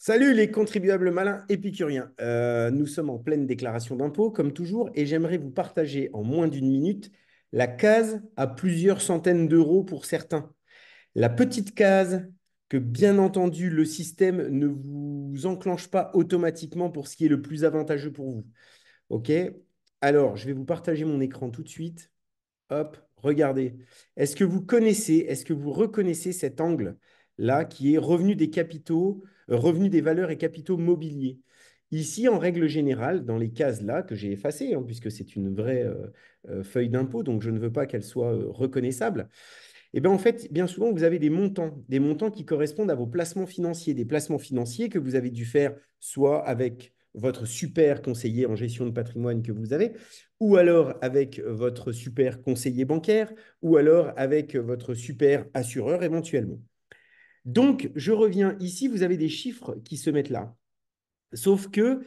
Salut les contribuables malins épicuriens. Nous sommes en pleine déclaration d'impôt, comme toujours, et j'aimerais vous partager en moins d'une minute la case à plusieurs centaines d'euros pour certains. La petite case que, bien entendu, le système ne vous enclenche pas automatiquement pour ce qui est le plus avantageux pour vous. OK? Alors, je vais vous partager mon écran tout de suite. Hop, regardez. Est-ce que vous reconnaissez cet angle-là qui est revenu des capitaux, revenu des valeurs et capitaux mobiliers? Ici, en règle générale, dans les cases-là que j'ai effacées, hein, puisque c'est une vraie feuille d'impôt, donc je ne veux pas qu'elle soit reconnaissable, et bien en fait, bien souvent, vous avez des montants qui correspondent à vos placements financiers, des placements financiers que vous avez dû faire soit avec votre super conseiller en gestion de patrimoine que vous avez, ou alors avec votre super conseiller bancaire, ou alors avec votre super assureur éventuellement. Donc, je reviens ici, vous avez des chiffres qui se mettent là. Sauf que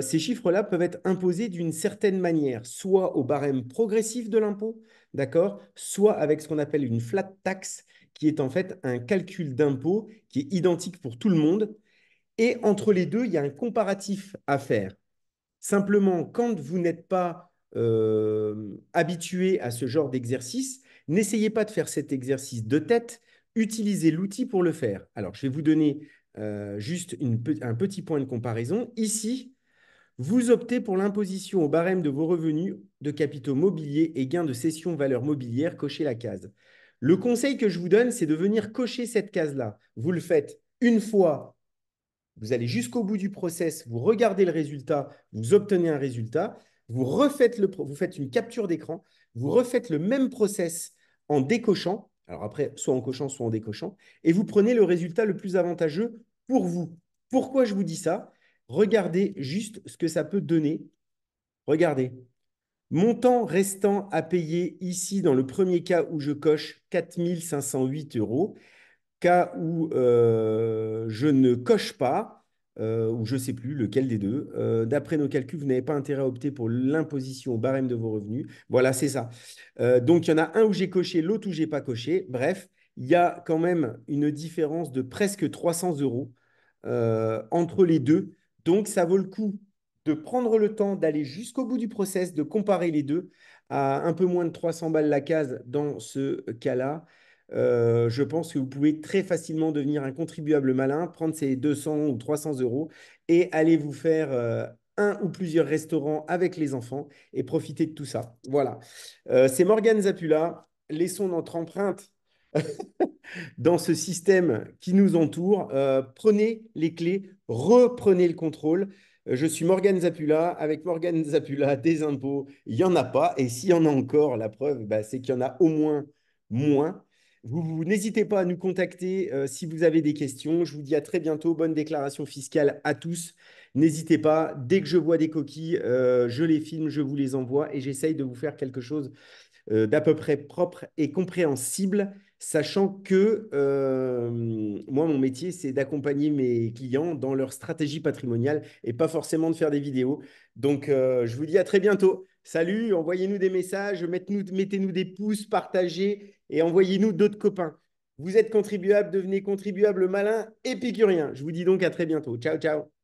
ces chiffres-là peuvent être imposés d'une certaine manière, soit au barème progressif de l'impôt, d'accord, soit avec ce qu'on appelle une flat tax, qui est en fait un calcul d'impôt qui est identique pour tout le monde. Et entre les deux, il y a un comparatif à faire. Simplement, quand vous n'êtes pas habitué à ce genre d'exercice, n'essayez pas de faire cet exercice de tête, utilisez l'outil pour le faire. Alors, je vais vous donner juste un petit point de comparaison. Ici, vous optez pour l'imposition au barème de vos revenus de capitaux mobiliers et gains de cession valeur mobilière, cochez la case. Le conseil que je vous donne, c'est de venir cocher cette case-là. Vous le faites une fois, vous allez jusqu'au bout du process, vous regardez le résultat, vous obtenez un résultat, vous faites une capture d'écran, vous refaites le même process en décochant, alors après, soit en cochant, soit en décochant, et vous prenez le résultat le plus avantageux pour vous. Pourquoi je vous dis ça? Regardez juste ce que ça peut donner. Regardez. Montant restant à payer ici dans le premier cas où je coche 4 508 euros. Cas où je ne coche pas, ou je ne sais plus lequel des deux. D'après nos calculs, vous n'avez pas intérêt à opter pour l'imposition au barème de vos revenus. Voilà, c'est ça. Donc, il y en a un où j'ai coché, l'autre où j'ai pas coché. Bref, il y a quand même une différence de presque 300 euros entre les deux. Donc, ça vaut le coup de prendre le temps d'aller jusqu'au bout du process, de comparer les deux à un peu moins de 300 balles la case dans ce cas-là. Je pense que vous pouvez très facilement devenir un contribuable malin, prendre ces 200 ou 300 euros et aller vous faire un ou plusieurs restaurants avec les enfants et profiter de tout ça. Voilà. C'est Morgane Zapula. Laissons notre empreinte dans ce système qui nous entoure. Prenez les clés, reprenez le contrôle. Je suis Morgane Zapula. Avec Morgane Zapula, des impôts, il n'y en a pas. Et s'il y en a encore, la preuve, bah, c'est qu'il y en a au moins moins. Vous n'hésitez pas à nous contacter si vous avez des questions. Je vous dis à très bientôt. Bonne déclaration fiscale à tous. N'hésitez pas. Dès que je vois des coquilles, je les filme, je vous les envoie et j'essaye de vous faire quelque chose d'à peu près propre et compréhensible, sachant que moi, mon métier, c'est d'accompagner mes clients dans leur stratégie patrimoniale et pas forcément de faire des vidéos. Donc, je vous dis à très bientôt. Salut, envoyez-nous des messages, mettez-nous des pouces, partagez et envoyez-nous d'autres copains. Vous êtes contribuable, devenez contribuable malin épicurien. Je vous dis donc à très bientôt. Ciao, ciao.